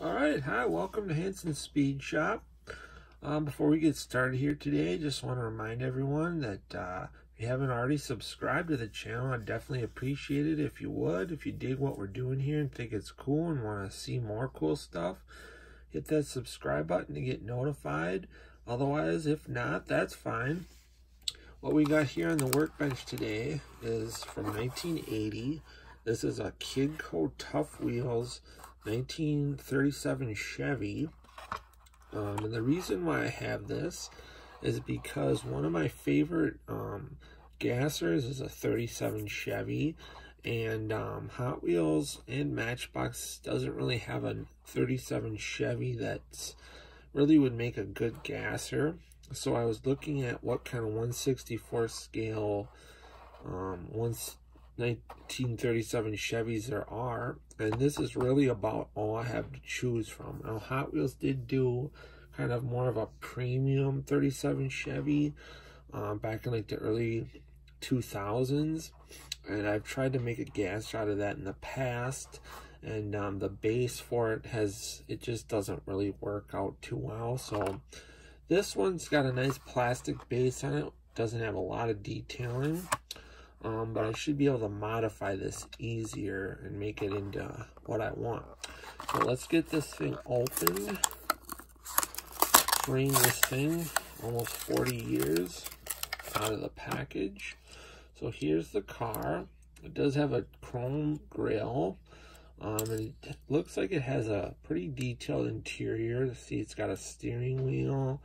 All right, hi, welcome to Hanson's Speed Shop. Before we get started here today, just want to remind everyone that if you haven't already subscribed to the channel, I'd definitely appreciate it if you would. If you dig what we're doing here and think it's cool and want to see more cool stuff, hit that subscribe button to get notified. Otherwise, if not, that's fine. What we got here on the workbench today is from 1980. This is a Kidco Tough Wheels 1937 Chevy. And the reason why I have this is because one of my favorite gassers is a 37 Chevy, and Hot Wheels and Matchbox doesn't really have a 37 Chevy that's really would make a good gasser. So I was looking at what kind of 1/64 scale 1937 Chevys there are, and this is really about all I have to choose from. Now, Hot Wheels did do kind of more of a premium 37 Chevy back in like the early 2000s, and I've tried to make a gas out of that in the past, and the base for it just doesn't really work out too well. So this one's got a nice plastic base on it, doesn't have a lot of detailing. But I should be able to modify this easier and make it into what I want. So let's get this thing open. Bring this thing almost 40 years out of the package. So here's the car. It does have a chrome grille. And it looks like it has a pretty detailed interior. See, it's got a steering wheel.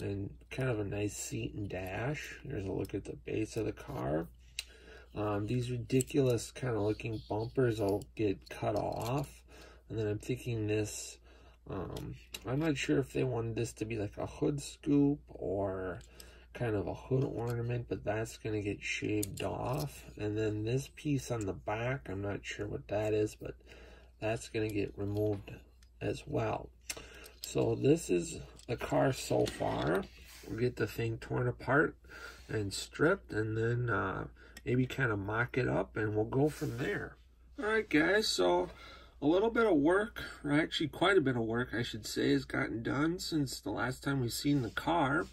And kind of a nice seat and dash. Here's a look at the base of the car. These ridiculous kind of looking bumpers will get cut off. And then I'm thinking this, I'm not sure if they wanted this to be like a hood scoop or kind of a hood ornament, but that's going to get shaved off. And then this piece on the back, I'm not sure what that is, but that's going to get removed as well. So this is the car so far. We'll get the thing torn apart and stripped, and then maybe kind of mock it up, and we'll go from there. All right, guys, so a little bit of work, or actually quite a bit of work, I should say, has gotten done since the last time we've seen the car.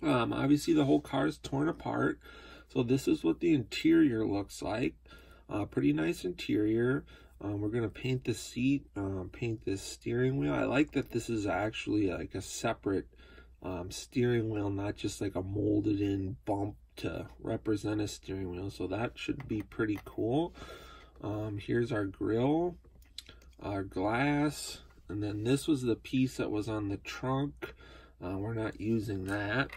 Obviously, the whole car is torn apart. So this is what the interior looks like. Pretty nice interior. We're going to paint the seat, paint this steering wheel. I like that this is actually like a separate steering wheel, not just like a molded in bump to represent a steering wheel. So that should be pretty cool. Here's our grille, our glass, and then this was the piece that was on the trunk. We're not using that.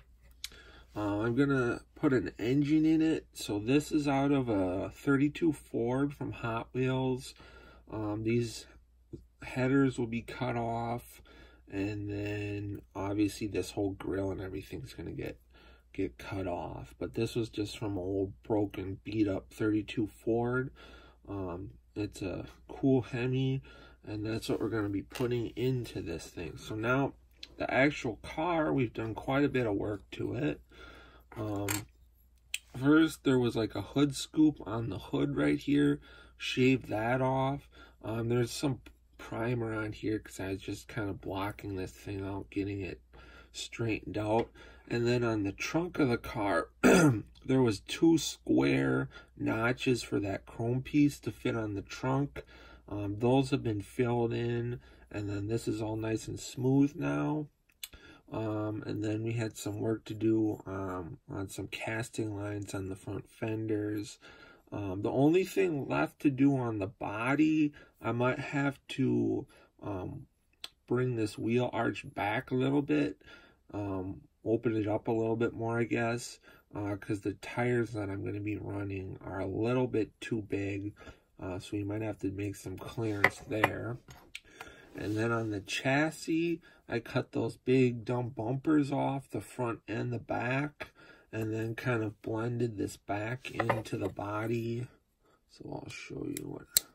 I'm going to put an engine in it. So this is out of a 32 Ford from Hot Wheels. These headers will be cut off, and then obviously this whole grill and everything's going to get cut off. But this was just from an old broken beat up 32 Ford. It's a cool Hemi, and that's what we're going to be putting into this thing. So now the actual car, we've done quite a bit of work to it. First, there was like a hood scoop on the hood right here. Shaved that off. There's some primer on here because I was just kind of blocking this thing out, getting it straightened out. And then on the trunk of the car, there was 2 square notches for that chrome piece to fit on the trunk. Those have been filled in, and then this is all nice and smooth now. And then we had some work to do on some casting lines on the front fenders. The only thing left to do on the body, I might have to bring this wheel arch back a little bit, open it up a little bit more, I guess, because the tires that I'm going to be running are a little bit too big, so we might have to make some clearance there. And then on the chassis, I cut those big dumb bumpers off the front and the back, and then kind of blended this back into the body. So I'll show you what,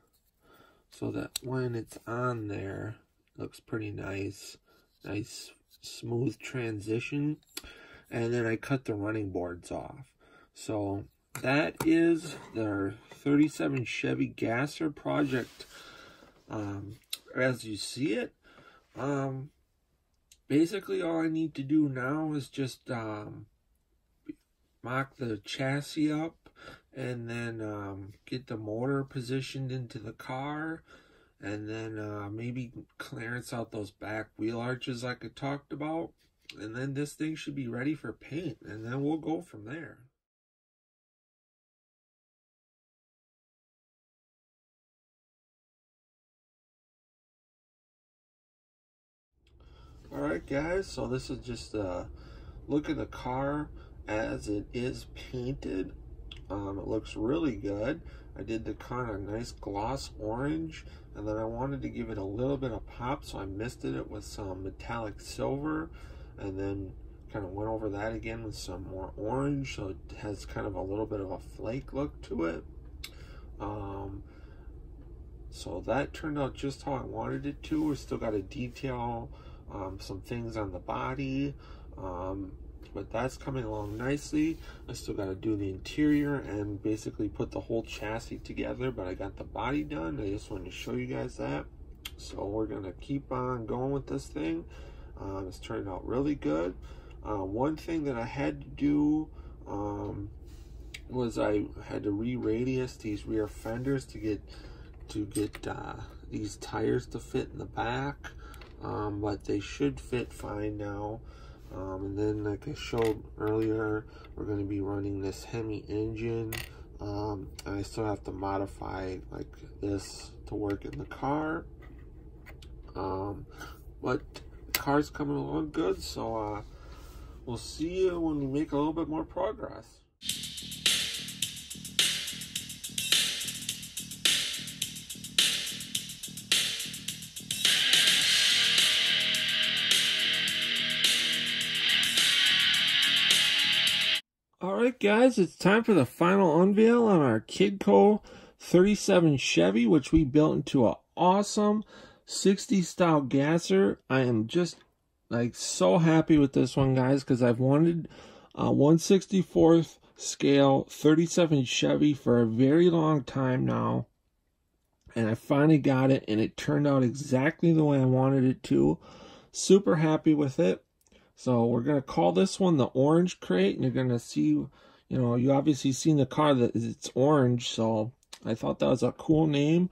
so that when it's on there, it looks pretty nice. Nice smooth transition. And then I cut the running boards off. So that is their 37 Chevy gasser project as you see it. Basically all I need to do now is just mock the chassis up, and then get the motor positioned into the car, and then maybe clearance out those back wheel arches like I talked about, and then this thing should be ready for paint, and then we'll go from there. Alright guys, so this is just a look at the car as it is painted. It looks really good. I did the kind of nice gloss orange, and then I wanted to give it a little bit of pop, so I misted it with some metallic silver, and then kind of went over that again with some more orange, so it has kind of a little bit of a flake look to it. So that turned out just how I wanted it to. We still got to detail some things on the body, but that's coming along nicely. I still got to do the interior and basically put the whole chassis together, but I got the body done. I just wanted to show you guys that. So we're gonna keep on going with this thing. It's turning out really good. One thing that I had to do was I had to re-radius these rear fenders to get these tires to fit in the back, but they should fit fine now. And then, like I showed earlier, we're going to be running this Hemi engine. And I still have to modify like this to work in the car. But the car's coming along good, so we'll see you when we make a little bit more progress. Alright guys, it's time for the final unveil on our Kidco 37 Chevy, which we built into an awesome 60s style gasser. I am just like so happy with this one, guys, because I've wanted a 1/64th scale 37 Chevy for a very long time now, and I finally got it, and it turned out exactly the way I wanted it to. Super happy with it. So we're going to call this one the Orange Krate, and you're going to see, you know, you obviously seen the car that it's orange, so I thought that was a cool name,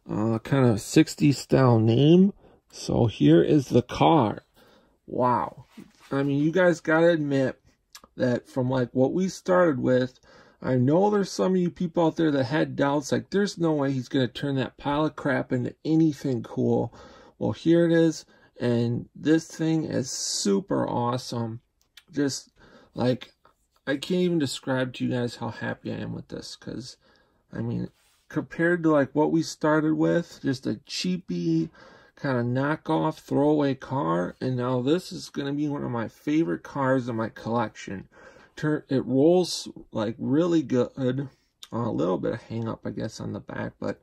kind of 60s style name. So here is the car. Wow. I mean, you guys got to admit that from like what we started with, I know there's some of you people out there that had doubts, like there's no way he's going to turn that pile of crap into anything cool. Well, here it is. And this thing is super awesome. Just like, I can't even describe to you guys how happy I am with this. Because, I mean, compared to like what we started with, just a cheapy kind of knockoff throwaway car. And now this is going to be one of my favorite cars in my collection. It rolls like really good. A little bit of hang up, I guess, on the back. But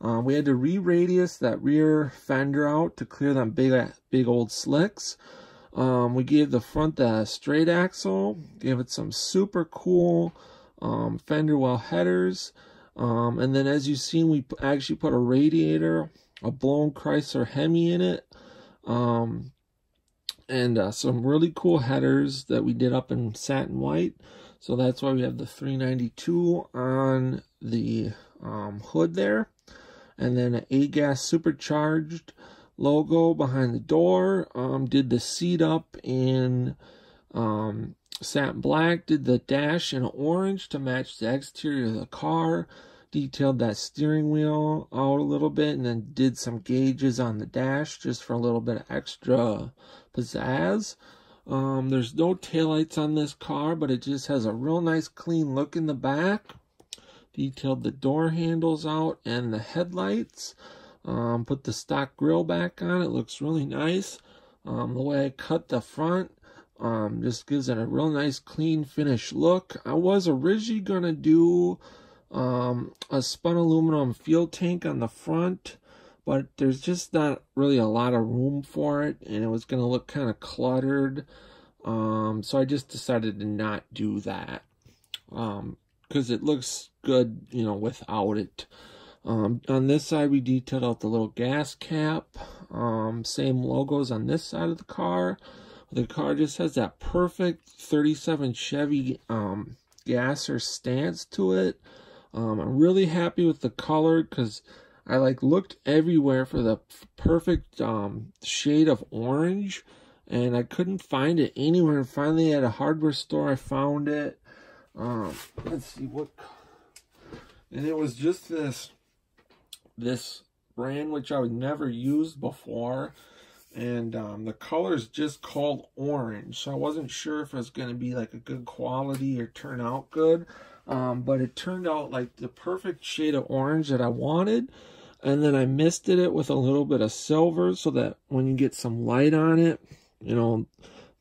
we had to re-radius that rear fender out to clear them big old slicks. We gave the front the straight axle, gave it some super cool fender well headers. And then as you've seen, we actually put a radiator, a blown Chrysler Hemi in it. And some really cool headers that we did up in satin white. So that's why we have the 392 on the hood there. And then an A-Gas supercharged logo behind the door. Did the seat up in satin black. Did the dash in orange to match the exterior of the car. Detailed that steering wheel out a little bit. And then did some gauges on the dash just for a little bit of extra pizzazz. There's no taillights on this car, but it just has a real nice clean look in the back. Detailed the door handles out and the headlights. Put the stock grille back on. It looks really nice. The way I cut the front just gives it a real nice clean finish look. I was originally going to do a spun aluminum fuel tank on the front, but there's just not really a lot of room for it, and it was going to look kind of cluttered. So I just decided to not do that. Because it looks good, you know, without it. On this side, we detailed out the little gas cap. Same logos on this side of the car. The car just has that perfect 37 Chevy gasser stance to it. I'm really happy with the color because I looked everywhere for the perfect shade of orange, and I couldn't find it anywhere. And finally, at a hardware store, I found it. Let's see what, and it was just this brand which I would never used before, and the color is just called orange, so I wasn't sure if it was going to be like a good quality or turn out good, but it turned out like the perfect shade of orange that I wanted. And then I misted it with a little bit of silver so that when you get some light on it, you know,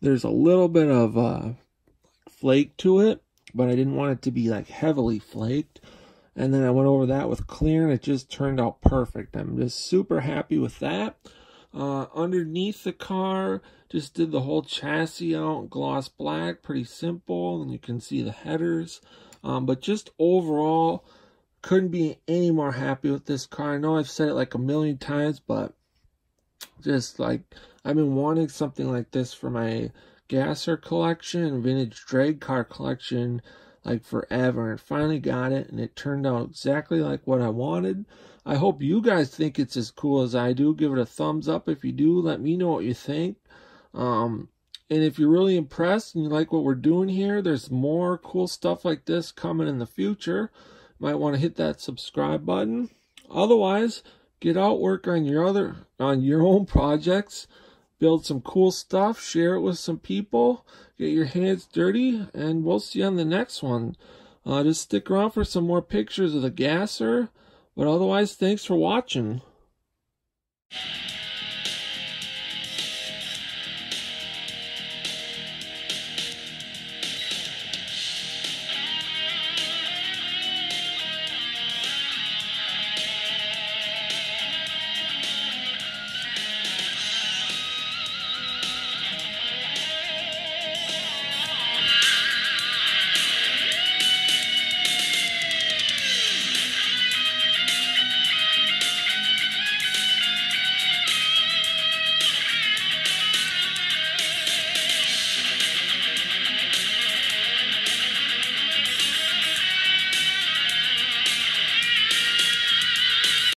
there's a little bit of flake to it, but I didn't want it to be like heavily flaked. And then I went over that with clear, and it just turned out perfect. I'm just super happy with that. Underneath the car, just did the whole chassis out gloss black, pretty simple, and you can see the headers. But just overall, couldn't be any more happy with this car. I know I've said it like a million times, but just like I've been wanting something like this for my gasser collection, vintage drag car collection, like forever, and finally got it, and it turned out exactly like what I wanted. I hope you guys think it's as cool as I do. Give it a thumbs up if you do. Let me know what you think. And if you're really impressed and you like what we're doing here, there's more cool stuff like this coming in the future. Might want to hit that subscribe button. Otherwise, get out, work on your own projects, build some cool stuff, share it with some people, get your hands dirty, and we'll see you on the next one. Just stick around for some more pictures of the gasser. But otherwise, thanks for watching.